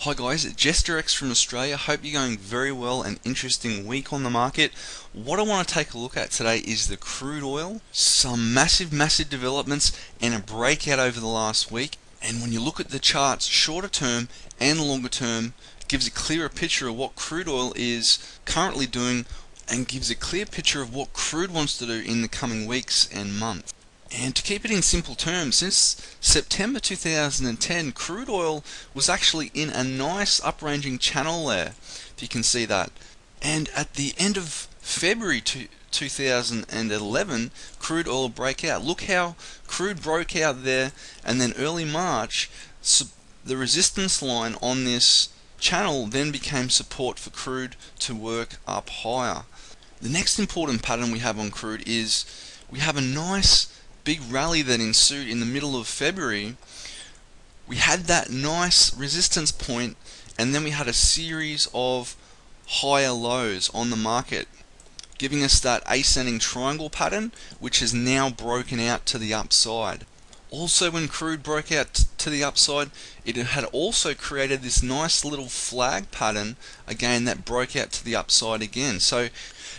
Hi guys, Jester X from Australia. Hope you're going very well. An interesting week on the market. What I want to take a look at today is the crude oil. Some massive developments and a breakout over the last week. And when you look at the charts, shorter term and longer term, gives a clearer picture of what crude oil is currently doing and gives a clear picture of what crude wants to do in the coming weeks and months. And to keep it in simple terms, since September 2010, crude oil was actually in a nice upranging channel there, if you can see that. And at the end of February 2011, crude oil broke out. Look how crude broke out there, and then early March, the resistance line on this channel then became support for crude to work up higher. The next important pattern we have on crude is we have a nice big rally that ensued in the middle of February. We had that nice resistance point, and then we had a series of higher lows on the market, giving us that ascending triangle pattern, which has now broken out to the upside. Also, when crude broke out to the upside, it had also created this nice little flag pattern again that broke out to the upside again. So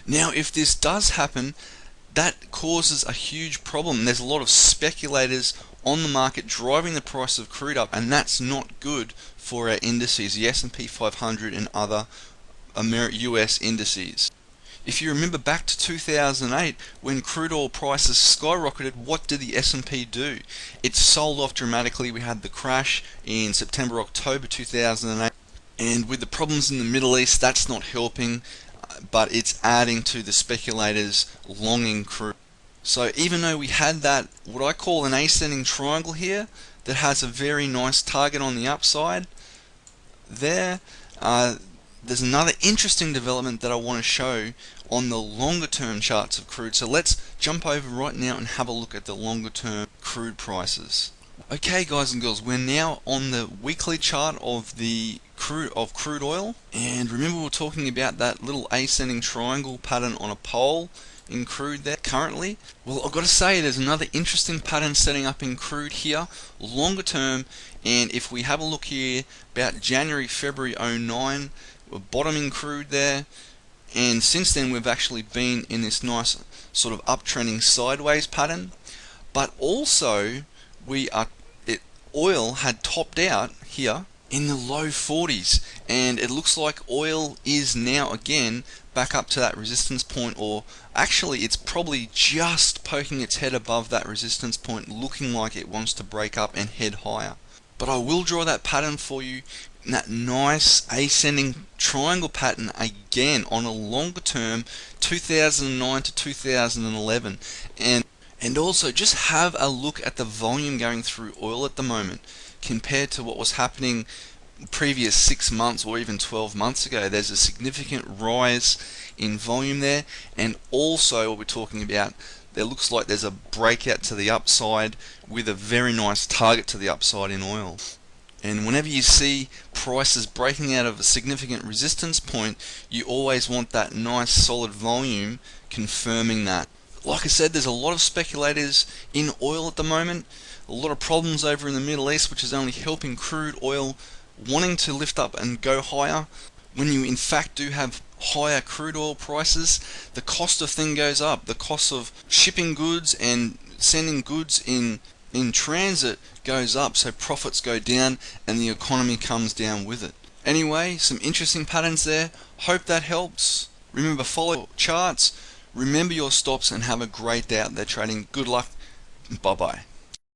now if this does happen, that causes a huge problem. There's a lot of speculators on the market driving the price of crude up, and that's not good for our indices, the S&P 500 and other US indices. If you remember back to 2008, when crude oil prices skyrocketed, what did the S&P do? It sold off dramatically. We had the crash in September, October 2008, and with the problems in the Middle East, that's not helping, but it's adding to the speculators longing crude. So even though we had that, what I call an ascending triangle here, that has a very nice target on the upside, there's another interesting development that I want to show on the longer term charts of crude. So let's jump over right now and have a look at the longer term crude prices. Okay guys and girls, we're now on the weekly chart of the crude oil, and remember we're talking about that little ascending triangle pattern on a pole in crude there currently. Well, I've got to say there's another interesting pattern setting up in crude here longer term, and if we have a look here about January, February 09, we're bottoming crude there, and since then we've actually been in this nice sort of uptrending sideways pattern, but also oil had topped out here in the low 40s, and it looks like oil is now again back up to that resistance point, or actually it's probably just poking its head above that resistance point, looking like it wants to break up and head higher. But I will draw that pattern for you, that nice ascending triangle pattern again on a longer term, 2009 to 2011, and also just have a look at the volume going through oil at the moment compared to what was happening previous 6 months or even 12 months ago. There's a significant rise in volume there, and also what we're talking about, there looks like there's a breakout to the upside with a very nice target to the upside in oil. And whenever you see prices breaking out of a significant resistance point, you always want that nice solid volume confirming that. Like I said, there's a lot of speculators in oil at the moment, a lot of problems over in the Middle East, which is only helping crude oil wanting to lift up and go higher. When you in fact do have higher crude oil prices, the cost of thing goes up. The cost of shipping goods and sending goods in transit goes up, so profits go down and the economy comes down with it. Anyway, some interesting patterns there. Hope that helps. Remember, follow charts, remember your stops, and have a great day out there trading. Good luck. Bye bye.